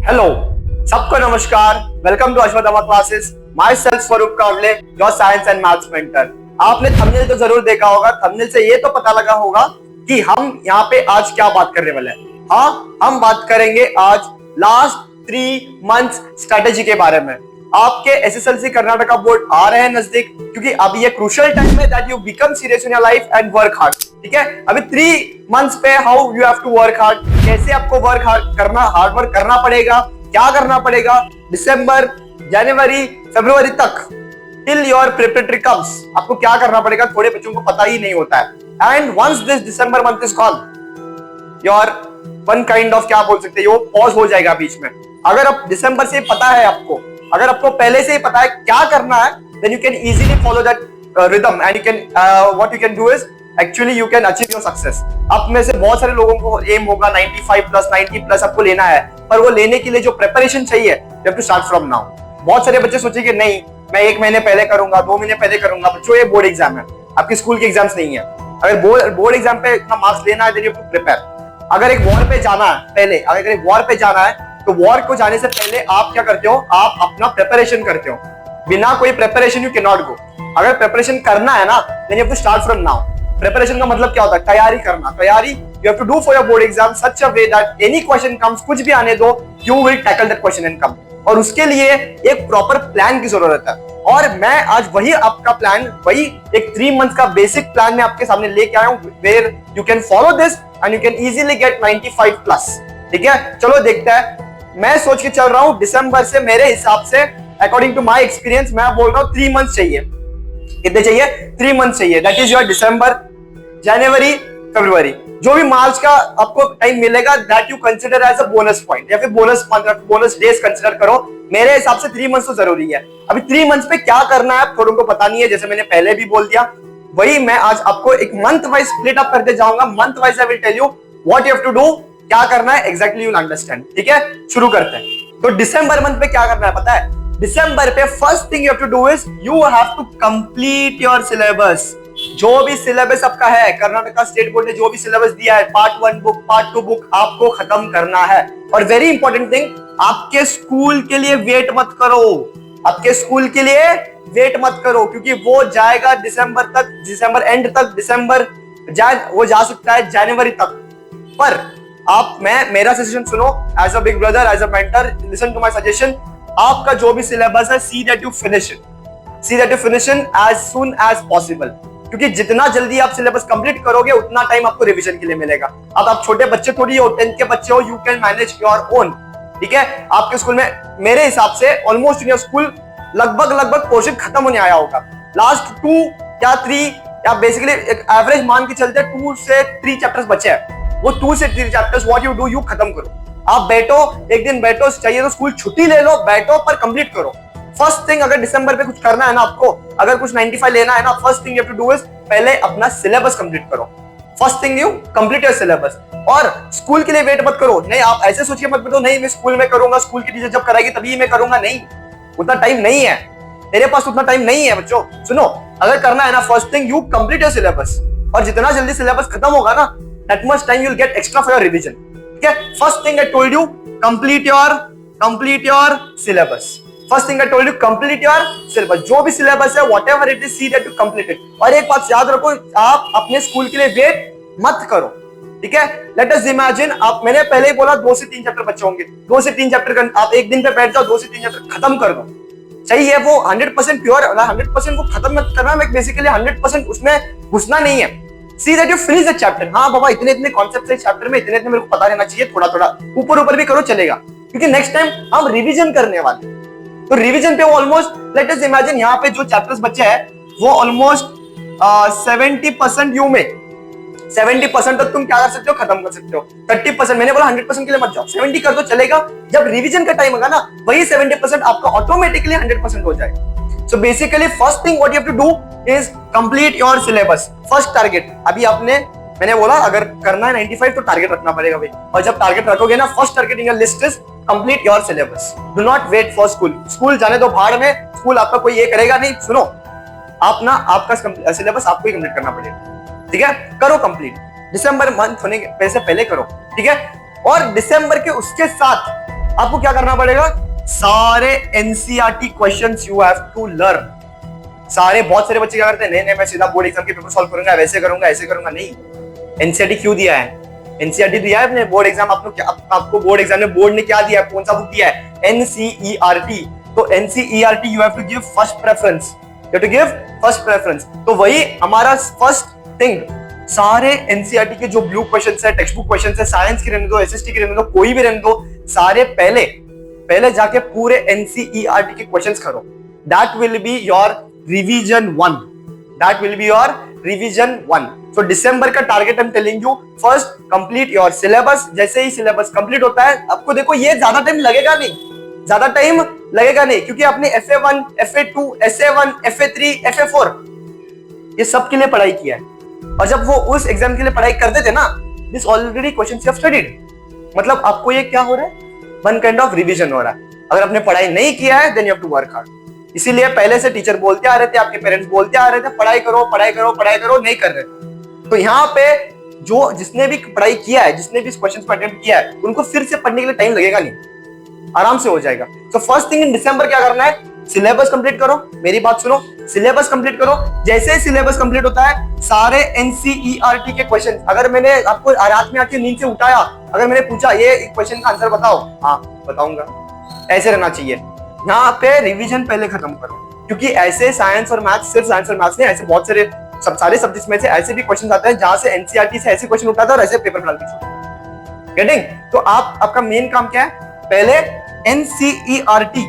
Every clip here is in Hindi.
हेलो, सबको नमस्कार। Welcome to Ashwatthama classes. Myself Swaroop Kawale, your science and maths mentor. आपने थंबनेल तो जरूर देखा होगा। थंबनेल से ये तो पता लगा होगा कि हम यहाँ पे आज क्या बात करने वाले हैं। हाँ, हम बात करेंगे आज लास्ट 3 मंथ्स स्ट्रेटेजी के बारे में। आपके एसएसएलसी कर्नाटका बोर्ड आ रहे हैं नजदीक, क्योंकि अब ये क्रूशियल टाइम है that you become serious in your life and work hard. ठीक है, अभी 3 मंथ्स पे how you have to work hard, कैसे आपको वर्क हार्ड करना, हार्ड वर्क करना पड़ेगा, क्या करना पड़ेगा दिसंबर, जनवरी, फरवरी तक टिल योर प्रिपरेटरी कम्स, आपको क्या करना पड़ेगा, थोड़े बच्चों को पता ही नहीं होता है। And once this December month is gone, your one kind of क्या बोल सकते हो, पॉज हो जाएगा बीच में। अगर अब दिसंबर से पता है आपको, अगर आपको पहले से ही पता है क्या करना है, then you can easily follow that rhythm and you can what you can do is actually you can achieve your success. आप में से बहुत सारे लोगों को एम होगा 95 प्लस 90 प्लस आपको लेना है, पर वो लेने के लिए जो प्रिपरेशन चाहिए you have to start from now. बहुत सारे बच्चे सोचेंगे नहीं मैं 1 महीने पहले करूंगा, 2 महीने पहले करूंगा। बच्चों ये बोर्ड एग्जाम है, आपके स्कूल के एग्जाम्स नहीं है। अगर बोर्ड एग्जाम पे इतना मार्क्स लेना है then you have to prepare. अगर एक वॉर पे जाना है पहले, अगर एक वॉर पे जाना है तो वॉर को जाने से पहले आप क्या करते हो, आप अपना प्रिपरेशन करते हो। बिना कोई preparation you can not go. अगर प्रिपरेशन करना है ना then you have to start from now. Preparation का मतलब क्या होता है, तैयारी करना। तैयारी you have to do for your board exam such a way that any question comes, कुछ भी आने दो, you will tackle that question and come. और उसके लिए एक प्रॉपर प्लान की जरूरत है। और मैं आज वही आपका प्लान, वही एक 3 मंथ का बेसिक प्लान मैं आपके सामने लेके आया हूं, where you can follow this and you can easily get 95 plus. ठीक है, चलो देखते हैं। मैं सोच के चल रहा हूं दिसंबर से, मेरे हिसाब से अकॉर्डिंग टू माय एक्सपीरियंस मैं बोल रहा हूं 3 मंथ चाहिए। कितने चाहिए? 3 मंथ चाहिए। दैट इज योर दिसंबर, जनवरी, फरवरी। जो भी मार्च का आपको टाइम मिलेगा that you consider as a bonus point या फिर बोनस डेज कंसीडर करो। मेरे हिसाब से 3 मंथ तो जरूरी है। अभी 3 मंथ पे क्या करना है थोड़ों को पता नहीं है, जैसे मैंने पहले भी बोल दिया, वही मैं आज आपको एक मंथ वाइज स्प्लिट अप करते जाऊंगा। Month wise I will tell you what you have to do, क्या करना है एग्जैक्टली, यू विल अंडरस्टैंड। ठीक है, शुरू करते हैं। तो दिसंबर मंथ पे क्या करना है पता है? दिसंबर पे first thing you have to do is you have to complete your syllabus. जो भी सिलेबस आपका है, कर्नाटका स्टेट बोर्ड ने जो भी सिलेबस दिया है, पार्ट 1 बुक, पार्ट 2 बुक आपको खत्म करना है। और वेरी इंपॉर्टेंट थिंग, आपके स्कूल के लिए वेट मत करो। आपके स्कूल के लिए वेट मत करो, क्योंकि वो जाएगा दिसंबर तक, दिसंबर एंड तक, वो जा सकता है जनवरी तक। पर आप, मेरा सजेशन सुनो, as a big brother, as a mentor, listen to my suggestion. आपका जो भी सिलेबस है, see that you finish it as soon as possible, क्योंकि जितना जल्दी आप सिलेबस कंप्लीट करोगे उतना टाइम आपको रिवीजन के लिए मिलेगा। अब आप छोटे बच्चे थोड़ी हो, 10th के बच्चे हो, you can manage your own. ठीक है, आपके स्कूल में मेरे हिसाब से ऑलमोस्ट इन योर स्कूल लगभग पोर्शन खत्म होने आया होगा। लास्ट 2 या 3 या बेसिकली एक एवरेज मान के चलते 2 से 3 चैप्टर्स बचे हैं। वो 2 से 3 chapters what you do, you खत्म करो। आप बैठो, एक दिन बैठो, चाहिए तो स्कूल छुट्टी ले लो, बैठो पर कंप्लीट करो। फर्स्ट थिंग, अगर दिसंबर पे कुछ करना है ना आपको, अगर कुछ 95 लेना है ना, first thing you have to do is पहले अपना सिलेबस कंप्लीट करो। First thing you complete your syllabus. और स्कूल के लिए वेट मत करो। नहीं, आप ऐसे सोचिए मत बैठो, नहीं मैं स्कूल में करूंगा, स्कूल की टीचर जब कराएगी तभी मैं करूंगा। नहीं, उतना टाइम नहीं है मेरे पास, उतना टाइम नहीं है। बच्चों सुनो, अगर करना है ना, first thing you complete your syllabus. और जितना जल्दी सिलेबस खत्म होगा ना, that much time you will get extra for your revision. ठीक है, first thing I told you, complete your syllabus. First thing I told you, complete your syllabus. जो भी सिलेबस है, whatever it is, C that you complete it. और एक बात याद रखो, आप अपने स्कूल के लिए वेट मत करो। ठीक है, लेट अस इमेजिन, आप, मैंने पहले ही बोला 2 से 3 चैप्टर बच्चे होंगे, 2 से 3 चैप्टर आप एक दिन पे बैठ जाओ, 2 से 3 चैप्टर खत्म कर दो। चाहिए वो 100% प्योर, 100% वो खत्म मत करना, मैं बेसिकली 100% उसमें घुसना नहीं है। See that you finish the chapter. हाँ बाबा, इतने कॉन्सेप्ट है चैप्टर में, इतने मेरे को पता रहना चाहिए, थोड़ा ऊपर भी करो चलेगा, क्योंकि नेक्स्ट टाइम हम रिवीजन करने वाले। तो रिवीजन पे वो ऑलमोस्ट, लेट अस इमेजिन, यहाँ पे जो चैप्टर्स बचे हैं वो ऑलमोस्ट 70% यू में 70% तक तुम क्या कर सकते हो, खत्म कर सकते हो। 30%, मैंने बोला 100% के लिए मत जाओ, 70 कर दो चलेगा। जब रिवीजन का टाइम होगा ना, वही 70% आपका ऑटोमेटिकली 100% हो जाएगा। So basically first thing what you have to do is complete your syllabus. First target, अभी मैंने बोला अगर करना है 95 तो टारगेट रखना पड़ेगा भाई। और जब टारगेट रखोगे ना, first target in your list is complete your syllabus. Do not wait for school जाने दो भाड़ में, स्कूल आपका कोई ये करेगा नहीं। सुनो, आपका सिलेबस आपको ही कंप्लीट करना पड़ेगा। ठीक है, करो कंप्लीट, दिसंबर मंथ होने से पहले करो। ठीक है, और दिसंबर के उसके साथ आपको क्या करना पड़ेगा, सारे NCERT questions you have to learn. सारे, बहुत सारे बच्चे क्या करते हैं, नहीं नहीं मैं सीधा बोर्ड एग्जाम के पेपर सॉल्व करूंगा, वैसे करूंगा ऐसे करूंगा, नहीं। एनसीईआरटी क्यों दिया है? एनसीईआरटी दिया है अपने बोर्ड एग्जाम, आपको बोर्ड एग्जाम में बोर्ड ने क्या दिया है, कौन सा बुक दिया है, एनसीईआरटी। तो NCERT you have to give first preference, you have to give first preference. तो वही हमारा फर्स्ट थिंग, सारे एनसीईआरटी के जो ब्लू क्वेश्चंस है, टेक्स्ट बुक क्वेश्चंस है, साइंस के रहने दो, एसएसटी के रहने दो, कोई भी रहने दो, सारे पहले जाके पूरे एनसीईआरटी के क्वेश्चंस करो। That will be your revision 1, that will be your revision 1। सो दिसंबर का target I am telling you, first complete your syllabus. जैसे ही सिलेबस कंप्लीट होता है, आपको देखो ये ज्यादा टाइम लगेगा नहीं, ज्यादा टाइम लगेगा नहीं, क्योंकि आपने FA1, FA2, SA1, FA3, FA4 ये सब के लिए पढ़ाई किया है। और जब वो उस एग्जाम के लिए पढ़ाई करते थे ना, this already questions you have studied, मतलब आपको ये क्या हो रहा है, वन काइंड ऑफ रिवीजन हो रहा है। अगर आपने पढ़ाई नहीं किया है, then you have to work hard. इसीलिए पहले से टीचर बोलते आ रहे थे, आपके पेरेंट्स बोलते आ रहे थे, पढ़ाई करो पढ़ाई करो पढ़ाई करो, नहीं कर रहे। तो यहाँ पे जो जिसने भी पढ़ाई किया है, जिसने भी इस क्वेश्चन को अटेम्प्ट किया है, उनको फिर से पढ़ने के लिए टाइम लगेगा नहीं, आराम से हो जाएगा। तो फर्स्ट थिंग इन दिसंबर क्या करना है, सिलेबस कंप्लीट करो। मेरी बात सुनो, सिलेबस कंप्लीट करो। जैसे ही सिलेबस कंप्लीट होता है, सारे एनसीईआरटी के क्वेश्चन, अगर मैंने आपको रात में आके नींद से उठाया, अगर मैंने पूछा ये क्वेश्चन का आंसर बताओ, हाँ बताऊंगा, ऐसे रहना चाहिए। यहाँ पे रिवीजन पहले खत्म करो, क्योंकि ऐसे साइंस और मैथ्स, सिर्फ साइंस और मैथ्स नहीं, ऐसे बहुत सारे सारे सब्जेक्ट्स में से ऐसे भी क्वेश्चन आते हैं जहां से एनसीईआरटी से ऐसे क्वेश्चन उठाता है और ऐसे पेपर बना के गेटिंग। तो आपका मेन काम क्या है, पहले एनसीईआरटी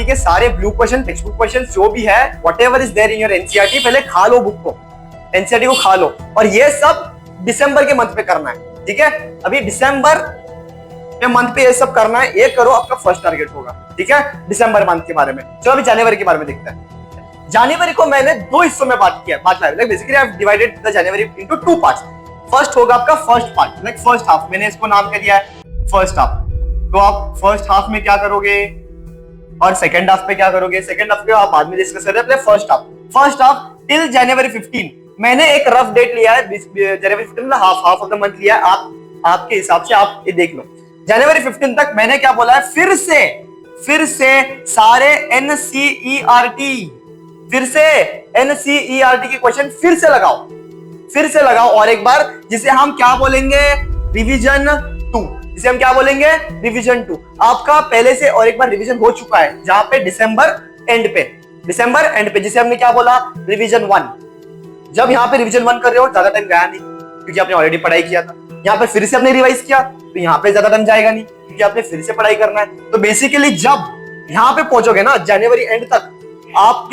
के सारे blue question, text book question जो भी है, whatever is there in your NCERT, पहले खा लो बुक को, एनसीईआरटी को खा लो। और ये सब दिसंबर के मंथ पे करना है, ठीक है। अभी दिसंबर के मंथ पे ये सब करना है, ये करो, आपका फर्स्ट टारगेट होगा, ठीक है, दिसंबर मंथ के बारे में। चलो अभी जनवरी के बारे में देखते हैं। जनवरी को मैंने दो हिस्सों में बांटा है, like basically I have divided the January into 2 parts. First होगा आपका first part, like first half, मैंने इसको नाम कर दिया है फर्स्ट हाफ। तो आप फर्स्ट हाफ में क्या करोगे और सेकंड हाफ पे क्या करोगे, सेकंड हाफ पे आप बाद में डिस्कस कर रहे हैं। फर्स्ट हाफ टिल जनवरी 15, मैंने एक रफ डेट लिया है, जनवरी 15 हाफ ऑफ द मंथ लिया है, आपके हिसाब से आप ये देख लो। जनवरी 15 तक मैंने क्या बोला है, फिर से सारे एनसीईआरटी के क्वेश्चन फिर से लगाओ और एक बार, जिसे हम क्या बोलेंगे, रिवीजन 2। जिसे हम क्या बोलेंगे, रिवीजन 2। आपका पहले से और एक बार रिवीजन हो चुका है, जहां पे दिसंबर एंड पे, जिसे हमने क्या बोला, रिवीजन 1। जब यहाँ पे रिवीजन 1 कर रहे हो, ज्यादा टाइम गया नहीं, क्योंकि आपने ऑलरेडी पढ़ाई किया था। यहाँ पे फिर से आपने रिवाइज किया, तो यहाँ पे ज्यादा टाइम जाएगा नहीं, क्योंकि आपने फिर से पढ़ाई करना है। तो बेसिकली जब यहाँ पे पहुंचोगे ना, जनवरी एंड तक,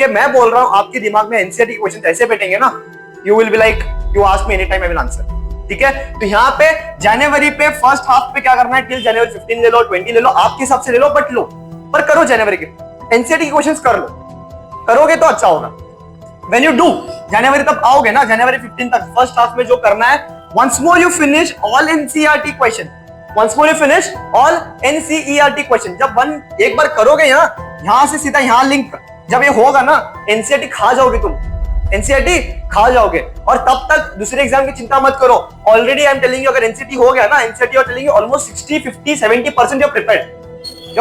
मैं बोल रहा हूँ, आपके दिमाग में एनसीईआरटी के क्वेश्चन ऐसे बैठेंगे ना, you will be like, you ask me any time I will answer, ठीक है। तो यहाँ पे जनवरी पे फर्स्ट हाफ पे क्या करना है, टिल जनवरी 15 ले लो, 20 ले लो, आपके हिसाब से ले लो, बट लो, पर करो जनवरी के एनसीईआरटी के क्वेश्चंस कर लो, करोगे तो अच्छा होगा। व्हेन यू डू, जनवरी तक आओगे ना, जनवरी 15 तक फर्स्ट हाफ में जो करना है, once more you finish all NCERT question, जब एक बार करोगे यहाँ से सीधा यहाँ लिंक, जब ये होगा ना, एनसीईआरटी खा जाओगे तुम, एनसीईआरटी खा जाओगे। और तब तक दूसरे एग्जाम की चिंता मत करो, already I am telling you, अगर एनसीईआरटी हो गया ना, एनसीईआरटी और telling you almost 60, 50, 70% you are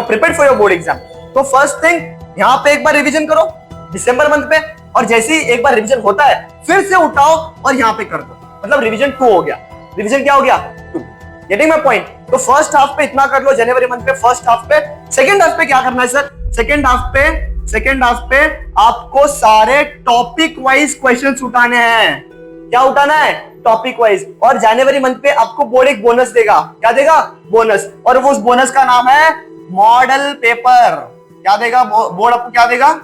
prepared for your board exam. तो फर्स्ट थिंग, यहाँ पे एक बार रिवीजन करो दिसंबर मंथ पे, और जैसे ही एक बार रिवीजन होता है, फिर से उठाओ और यहाँ पे कर दो, मतलब रिवीजन 2 हो गया। रिवीजन क्या हो गया, 2। Getting my point. तो फर्स्ट हाफ पे इतना कर लो जनवरी मंथ पे, फर्स्ट हाफ पे। सेकंड हाफ पे क्या करना है सर, सेकंड हाफ पे आपको सारे टॉपिक वाइज क्वेश्चंस उठाने हैं। क्या उठाना है, टॉपिक वाइज। और जनवरी मंथ पे आपको बोर्ड एक बोनस देगा, क्या देगा, बोनस, और वो उस बोनस का नाम है मॉडल पेपर। क्या देगा बोर्ड आपको, क्या देगा,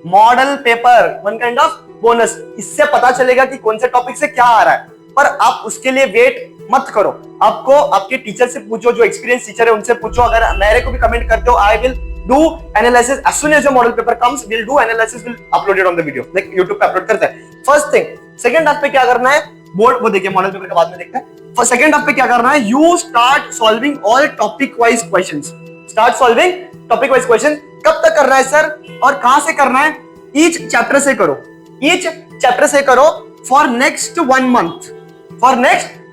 model paper, one kind of bonus. इससे पता चलेगा कि कौन से टॉपिक से क्या आ रहा है, पर आप उसके लिए वेट मत करो, आपको आपके टीचर से पूछो, जो एक्सपीरियंस टीचर है उनसे पूछो। अगर मेरे को भी कमेंट करते हो, I will do analysis as soon as your model paper comes, will do analysis, will upload it on the video, like YouTube पे अपलोड करते हैं। फर्स्ट थिंग, सेकंड हाफ पे क्या करना है, बोर्ड वो देखिए, मॉडल पेपर के बाद में देखते हैं। फॉर सेकंड हाफ पे क्या करना है, you start solving all topic wise questions, start solving topic wise question. कब तक करना है सर, और कहां से करना है, ईच चैप्टर से करो, फॉर नेक्स्ट 1 मंथ,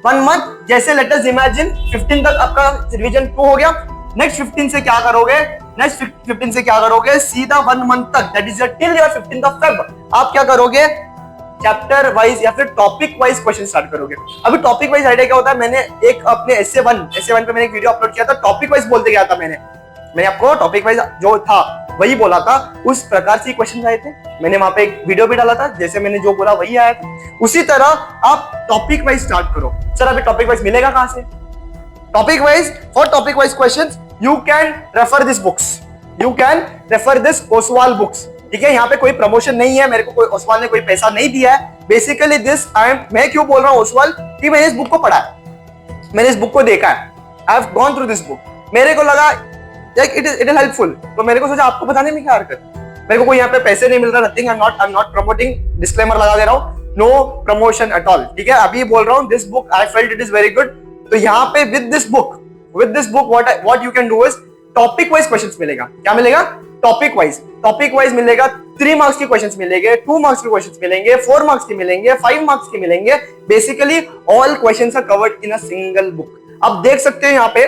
1 मंथ, जैसे लेट अस इमेजिन 15 तक आपका रिवीजन 2 हो गया, नेक्स्ट 15 से क्या करोगे, नेक्स्ट 15 से क्या करोगे, सीधा 1 मंथ तक, that is till your 15th of Feb, आप क्या करोगे, चैप्टर वाइज या फिर टॉपिक वाइज क्वेश्चन स्टार्ट करोगे। अभी टॉपिक वाइज आइडिया क्या होता है, मैंने एक अपने एसे वन पे मैंने एक वीडियो अपलोड किया था, टॉपिक वाइज बोलते गया था मैंने आपको टॉपिक वाइज जो था वही बोला था, उस प्रकार से क्वेश्चन आए थे, मैंने वहां पे एक वीडियो भी डाला था, जैसे मैंने जो बोला वही आया था। उसी तरह आप टॉपिक वाइज स्टार्ट करो। सर अभी टॉपिक वाइज मिलेगा कहां से? Topic wise, for topic wise questions you can refer this books, you can refer this Oswal books. ठीक है, यहाँ पे कोई प्रमोशन नहीं है, मेरे को कोई ओसवाल ने कोई पैसा नहीं दिया है। बेसिकली दिस मैं क्यों बोल रहा हूँ ओसवाल, कि मैंने इस बुक को पढ़ा है, मैंने इस बुक को देखा है, I have gone through this book, मेरे को लगा इट इज हेल्पफुल, तो मेरे को सोचा आपको बताने में क्या हरकत, मेरे को कोई यहाँ पे पैसे नहीं मिल रहा, nothing, I am not promoting, disclaimer लगा दे रहा हूँ, नो प्रमोशन एट ऑल। ठीक है, अभी बोल रहा हूँ this book I felt it is very good. तो यहाँ पे with this book what you can do is topic wise questions मिलेगा। क्या मिलेगा? टॉपिक वाइज मिलेगा। 3 मार्क्स के क्वेश्चंस मिलेंगे, 2 मार्क्स के क्वेश्चंस मिलेंगे, 4 मार्क्स के मिलेंगे, 5 मार्क्स के मिलेंगे। Basically all questions are covered in a single book. अब देख सकते हैं यहाँ पे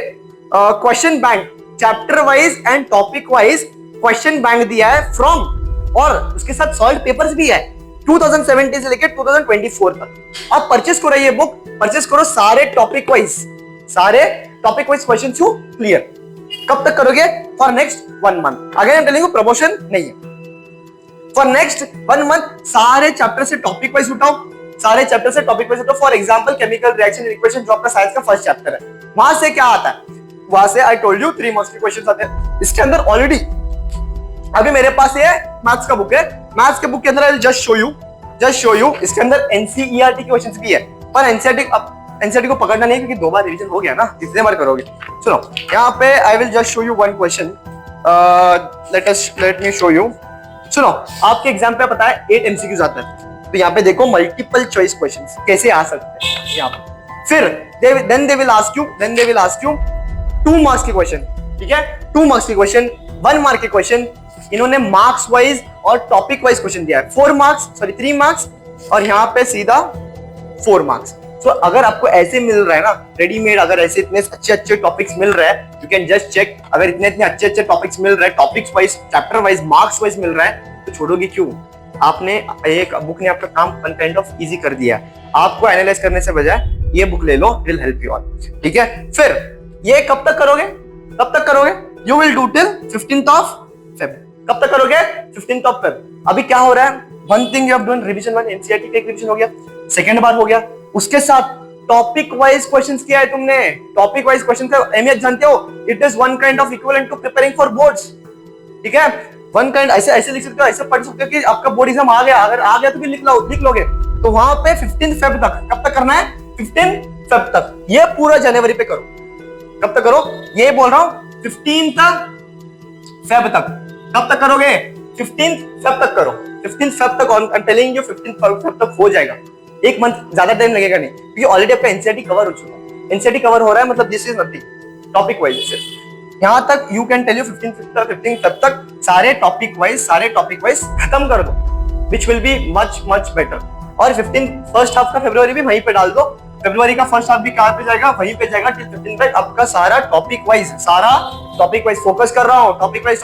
question bank chapter wise and topic wise question bank दिया है फ्रॉम, और उसके साथ सॉल्व पेपर्स भी है 2017 से लेकर 2024 तक। आप परचेस करो ये बुक, परचेस करो सारे topic wise question to clear. कब तक करोगे? For next 1 month. Again I am telling you promotion नहीं है। फॉर नेक्स्ट 1 मंथ सारे चैप्टर से टॉपिक वाइज उठाओ, सारे चैप्टर से टॉपिक वाइज उठाओ। For example chemical reaction equation जो आपका साइंस का फर्स्ट चैप्टर है, वहां से क्या आता है, वहां से आई टोल्ड यू 3 मार्क्स के क्वेश्चंस आते हैं। इसके अंदर ऑलरेडी अभी मेरे पास ये मैथ्स का बुक है, मैथ्स के बुक के अंदर I will just show you इसके अंदर एनसीईआरटी के क्वेश्चंस भी है, पर एनसीईआरटी को पकड़ना नहीं क्योंकि 2 बार रिवीजन हो गया ना, कितने बार करोगे। सुनो यहाँ पे I will just show you 1 question, let me show you. सुनो आपके एग्जाम पे पता है 8 एमसीक्यूज आता है, तो यहाँ पे देखो मल्टीपल चॉइस क्वेश्चंस कैसे आ सकते हैं यहाँ पे। फिर then they will ask you 2 marks के क्वेश्चन। ठीक है, 2 मार्क्स के क्वेश्चन, 1 मार्क के क्वेश्चन। इन्होंने मार्क्स वाइज और टॉपिक वाइज क्वेश्चन दिया है। 3 मार्क्स और यहाँ पे सीधा 4 मार्क्स। तो अगर आपको ऐसे मिल रहा है ना रेडीमेड, अगर ऐसे इतने अच्छे टॉपिक्स मिल रहे हैं, यू कैन जस्ट चेक। अगर इतने अच्छे टॉपिक्स मिल रहे हैं, topics wise, chapter wise, marks wise मिल रहा है, तो छोड़ोगे क्यों? आपने एक बुक ने आपका काम वन काइंड ऑफ इजी कर दिया। आपको एनालाइज करने से बजाय ये बुक ले लो, विल हेल्प यू ऑल। ठीक है, फिर ये कब तक करोगे? You will do till 15th of Feb। कब तक करोगे? 15th of Feb। अभी क्या हो रहा है, one thing you have done, revision 1 NCERT का एक रिवीजन हो गया, सेकंड बार हो गया, उसके साथ टॉपिक वाइज क्वेश्चंस किया है तुमने। टॉपिक वाइज क्वेश्चन का अहमियत जानते हो, it is one kind of equivalent to preparing for boards. ठीक है, वन काइंड ऐसे लिख सकते हो, ऐसे पढ़ सकते हो कि आपका बोर्ड एग्जाम आ गया, अगर आ गया तो भी लिख लोगे। तो वहां पे 15 Feb तक, कब तक करना है? 15 Feb तक। ये पूरा जनवरी पे करो। कब तक करो? ये बोल रहा हूं 15th Feb तक। कब तक करोगे? 15th Feb तक करो। 15th Feb तक, आई am telling you 15th Feb तक हो जाएगा। 1 मंथ, ज्यादा टाइम लगेगा नहीं, क्योंकि ऑलरेडी आपका एनसीईआरटी कवर हो चुका है। एनसीईआरटी कवर हो रहा है, मतलब this is nothing, topic wise सिर्फ। यहाँ तक you can tell you 15 Feb तक सारे टॉपिक वाइज खत्म कर दो, which will be much better. और 15 हाफ का फरवरी भी वहीं पे डाल दो, फरवरी का फर्स्ट हाफ भी कहाँ पे जाएगा? वहीं पे जाएगा टिल 15 तक। आपका सारा टॉपिक वाइज फोकस कर रहा हूँ, टॉपिक वाइज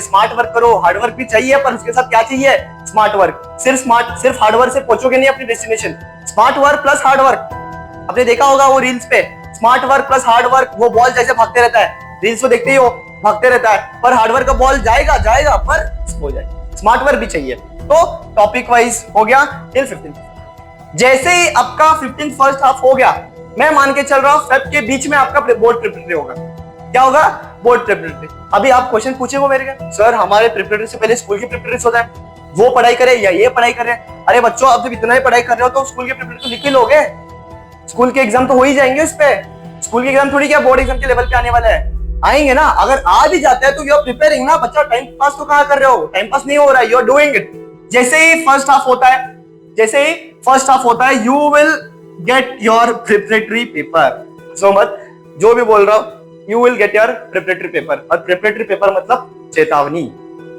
स्मार्ट वर्क करो। हार्ड वर्क भी चाहिए, पर उसके साथ क्या चाहिए? Smart work. सिर्फ हार्ड वर्क से पहुंचोगे नहीं अपनी destination. Smart work plus hard work, आपने देखा होगा वो रील्स पे, smart work plus hard work, वो बॉल जैसे भागते रहता है, रील्स को देखते ही हो, भागते रहता है, पर हार्ड वर्क का बॉल जाएगा पर हो जाएगा। स्मार्ट वर्क भी चाहिए। तो टॉपिक वाइज हो गया टिल 15। जैसे ही आपका 15 फर्स्ट हाफ हो गया, मैं मान के चल रहा हूं फेब के बीच में आपका बोर्ड प्रिपरेटरी होगा। क्या होगा? Board preparatory. अभी आप क्वेश्चन पूछेंगे मेरे के, सर हमारे प्रिपरेटरी से पहले स्कूल की प्रिपरेटरी होता है, वो पढ़ाई करे या ये पढ़ाई करे? अरे बच्चों, अब जब इतना ही पढ़ाई कर रहे हो तो स्कूल के प्रिपरेटरी लिख ही लोगे। स्कूल के एग्जाम तो हो ही जाएंगे इस पे। स्कूल के एग्जाम थोड़ी क्या बोर्ड एग्जाम के लेवल पे आने वाला है, आएंगे ना। अगर आ भी जाता है तो यू आर प्रिपेयरिंग ना बच्चा, टाइम पास तो कहां कर रहे हो? टाइम पास नहीं हो रहा है, यू आर डूइंग इट। जैसे ही फर्स्ट हाफ होता है you will get your preparatory paper. So मत जो भी बोल रहा हूं, you will get your preparatory paper. और प्रिपरेटरी पेपर मतलब चेतावनी,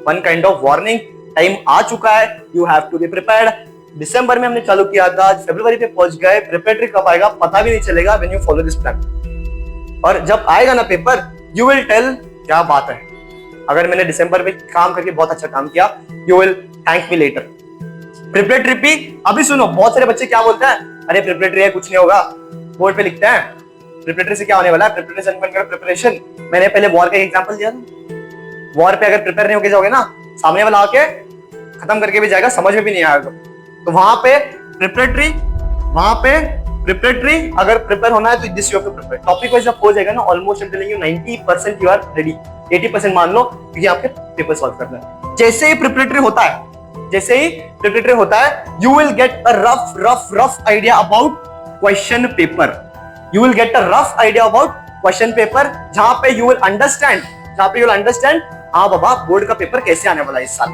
one kind of warning. Time आ चुका है, you have to be prepared. दिसंबर में हमने चालू किया था, आज फरवरी पे पहुंच गए, प्रिपरेटरी कब आएगा पता भी नहीं चलेगा when you follow this plan. और जब आएगा ना पेपर, यू विल टेल क्या बात है, अगर मैंने दिसंबर में काम करके बहुत अच्छा काम किया, you will thank me later. Preparatory भी अभी सुनो, बहुत सारे बच्चे क्या बोलते हैं, अरे प्रिपरेटरी है कुछ नहीं होगा, बोर्ड पे लिखते हैं प्रिपरेटरी से क्या होने वाला है, प्रिपरेशन। मैंने पहले वॉर का एग्जांपल दिया था, वॉर पे अगर प्रिपेयर नहीं होके जाओगे ना, सामने वाला आके खत्म करके भी जाएगा, समझ में भी नहीं आएगा। तो वहां पे प्रिपरेटरी अगर प्रिपेयर होना है तो this you have to prepare. Topic wise हो जाएगा ना, almost I am telling you 90% you are ready, 80% मान लो, क्योंकि आपके पेपर सॉल्व करना है। जैसे ही प्रिपरेटरी होता है, you will get a rough idea about question paper. You will get a rough idea about question paper, जहां पे you will understand, हाँ बाबा बोर्ड का पेपर कैसे आने वाला है इस साल।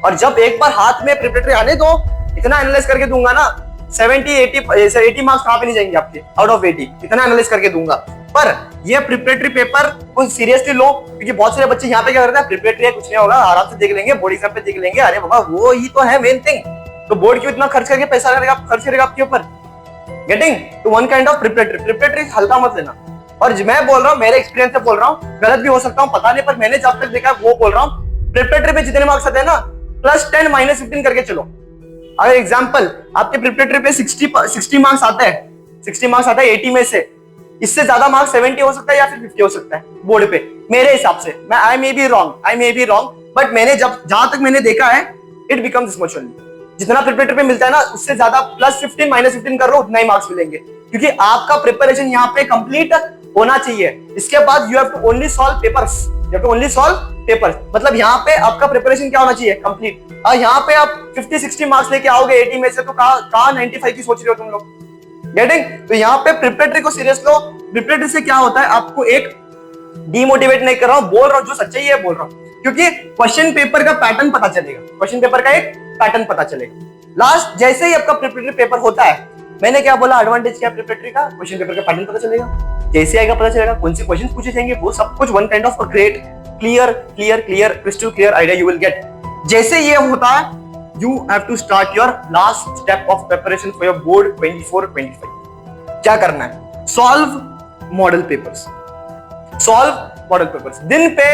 और जब एक बार हाथ में प्रिपरेटरी आने दो, इतना एनालाइज करके दूंगा ना, 70-80 मार्क्स कहाँ पे नहीं जाएंगे आपके, आउट ऑफ 80, इतना एनालाइज करके दूंगा। पर ये प्रिपरेटरी पेपर को सीरियसली लो, क्योंकि बहुत सारे बच्चे यहाँ पे क्या करते हैं, प्रिपरेटरी है कुछ नहीं होगा, आराम से देख लेंगे, बोर्ड एग्जाम पे देख लेंगे। अरे बाबा वो ही तो है मेन थिंग। तो बोर्ड क्यों इतना खर्च करके पैसा खर्च करेगा आपके ऊपर। Getting to one kind of preparatory हल्का मत लेना। और मैं बोल रहा हूँ, मेरे एक्सपीरियंस से बोल रहा हूँ, गलत भी हो सकता हूँ पता नहीं, पर मैंने जब तक देखा वो बोल रहा हूँ, प्रिपरेटरी पे जितने मार्क्स आते हैं ना, +10 -15 करके चलो। अगर एग्जांपल आपके प्रिपरेटरी पे 60 मार्क्स आता है 80 में से, इससे ज्यादा मार्क्स 70 हो सकता है या फिर 50 हो सकता है बोर्ड पे, मेरे हिसाब से। मैं आई मे बी रॉन्ग, बट मैंने जहां तक मैंने देखा है, it becomes this much only. जितना प्रिपरेटरी पे मिलता है ना, उससे ज्यादा +15 -15 कर लो, उतना ही मार्क्स मिलेंगे, क्योंकि आपका प्रिपरेशन यहाँ पे कंप्लीट होना चाहिए। इसके बाद you have to only solve papers, मतलब यहाँ पे आपका प्रिपरेशन क्या होना चाहिए, कंप्लीट। और यहाँ पे आप 50-60 मार्क्स लेके आओगे 80 में से, तो कहाँ 95 की सोच रहे हो तुम लोग। गेटिंग? तो यहाँ पे प्रिपरेटरी को सीरियस लो। प्रिपरेटरी से क्या होता है, आपको एक डिमोटिवेट नहीं कर रहा हूँ, बोल रहा हूँ जो सच्चाई है बोल रहा हूँ, क्योंकि क्वेश्चन पेपर का पैटर्न पता चलेगा। लास्ट जैसे ही आपका प्रिपरेटरी पेपर होता है, मैंने क्या बोला, एडवांटेज क्या प्रिपरेटरी का, क्वेश्चन पेपर का पैटर्न पता चलेगा, कैसे आएगा पता चलेगा, कौन से क्वेश्चन पूछे जाएंगे, वो सब कुछ one kind of a great crystal clear idea you will get. जैसे ये होता है, you have to start your last step of preparation for your board 24-25। क्या करना है, सॉल्व मॉडल पेपर्स। दिन पे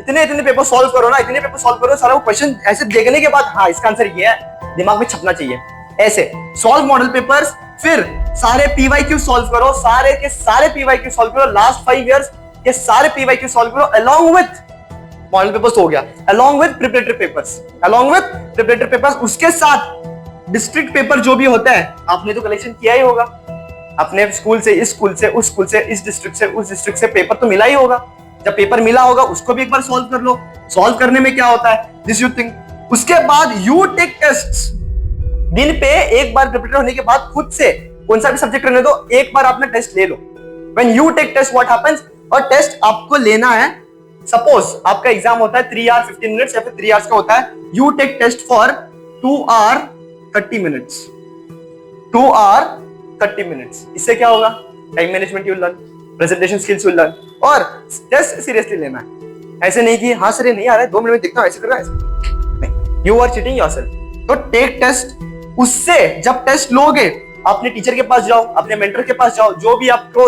इतने पेपर सॉल्व करो, सारा क्वेश्चन ऐसे देखने के बाद, हाँ इसका आंसर ये है, दिमाग में छपना चाहिए। ऐसे सॉल्व मॉडल पेपर्स, फिर सारे पीवाईक्यू सॉल्व करो, सारे के सारे पीवाईक्यू सॉल्व करो, लास्ट 5 इयर्स के सारे पीवाईक्यू सॉल्व करो, अलोंग विथ मॉडल पेपर्स हो गया, अलोंग विथ प्रिपरेटरी पेपर्स। उसके साथ डिस्ट्रिक्ट पेपर जो भी होता है, आपने तो कलेक्शन किया ही होगा, अपने स्कूल से, इस स्कूल से, उस स्कूल से, इस डिस्ट्रिक्ट से, उस डिस्ट्रिक्ट से पेपर तो मिला ही होगा। जब पेपर मिला होगा, उसको भी एक बार सॉल्व कर लो। सॉल्व करने में क्या होता है, दिस यू थिंक। उसके बाद यू टेक टेस्ट। दिन पे एक बार प्रिपेयर होने के बाद खुद से कौन सा भी सब्जेक्ट रहने दो, एक बार आपने टेस्ट ले लो। When you take test what happens, और टेस्ट आपको लेना है, सपोज आपका एग्जाम होता है 3 hours 15 minutes या फिर 3 hours का होता है, you take test for 2 hours 30 minutes। 2 hours 30 minutes। इससे क्या होगा, time management you learn, presentation skills you learn, और टेस्ट सीरियसली लेना है। ऐसे नहीं कि हाँ सर ये नहीं आ रहा है, 2 मिनट में देखता हूँ, ऐसे कर रहा है, यू आर चीटिंग योरसेल्फ। तो टेक टेस्ट। उससे जब टेस्ट लोगे, अपने टीचर के पास जाओ, अपने मेंटर के पास जाओ, जो भी आपको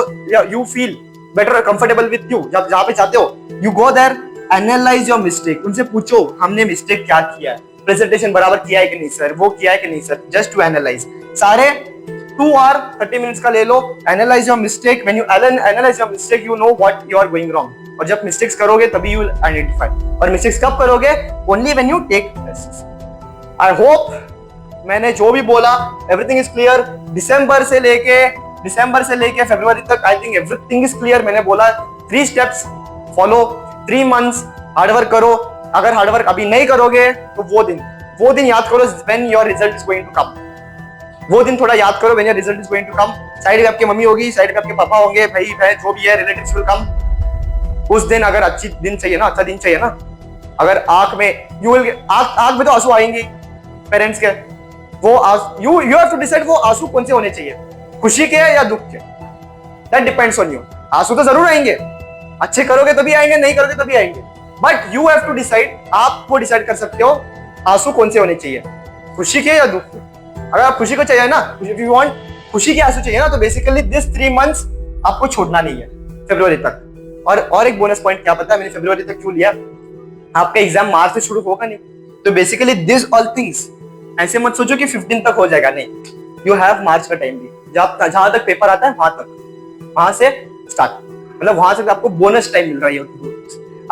you feel better comfortable with you, जब जहां पे चाहते हो, you go there, analyse your mistake. उनसे पूछो हमने मिस्टेक क्या किया है, प्रेजेंटेशन बराबर किया है कि नहीं सर, वो किया है कि नहीं सर, जस्ट टू एनालाइज। सारे 2 hours 30 minutes का ले लो, analyse your mistake. When you analyse your mistake, you know what you are going wrong. और जब मिस्टेक्स करोगे तभी यू विल आइडेंटिफाई। और मिस्टेक्स कब करोगे, only when you take tests. I hope मैंने जो भी बोला एवरीथिंग इज क्लियर। दिसंबर से लेके फरवरी तक I think everything is clear. मैंने बोला 3 स्टेप्स फॉलो, 3 months हार्डवर्क करो। अगर हार्डवर्क अभी नहीं करोगे तो वो दिन याद करो, when your result is going to come. वो दिन थोड़ा याद करो, when your result is going to come. Side में आपकी मम्मी होगी, साइड में आपके पापा होंगे, भाई बहन जो भी है, रिलेटिव्स विल कम। उस दिन अगर अच्छा दिन चाहिए ना, अगर आंख में तो आंसू आएंगे पेरेंट्स के, वो यू हैव टू डिसाइड वो आंसू कौन से होने चाहिए, खुशी के या दुख के, दैट डिपेंड्स ऑन यू। आंसू तो जरूर आएंगे, अच्छे करोगे तभी आएंगे, नहीं करोगे तभी आएंगे, but you have to decide. आप वो डिसाइड कर सकते हो आंसू कौन से होने चाहिए, खुशी के या दुख के। अगर आप खुशी को चाहिए ना, इफ यू वांट खुशी के आंसू चाहिए ना, तो बेसिकली दिस 3 मंथ्स आपको छोड़ना नहीं है फरवरी तक। और एक बोनस पॉइंट क्या पता है मैंने फरवरी तक क्यों लिया, आपका एग्जाम मार्च से शुरू होगा नहीं, तो बेसिकली दिस ऑल थिंग्स ऐसे मत सोचो कि 15 तक हो जाएगा, नहीं, यू हैव मार्च का टाइम भी, जहां तक पेपर आता है वहां से स्टार्ट, मतलब वहां से आपको बोनस टाइम मिल रहा है।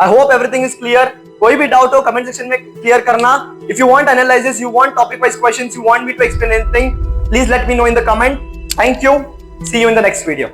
I hope everything is clear. कोई भी डाउट हो कमेंट सेक्शन में क्लियर करना। If you want analysis, you want topic wise questions, you want me to explain anything, please let me know in the comment. Thank you, see you in the next video.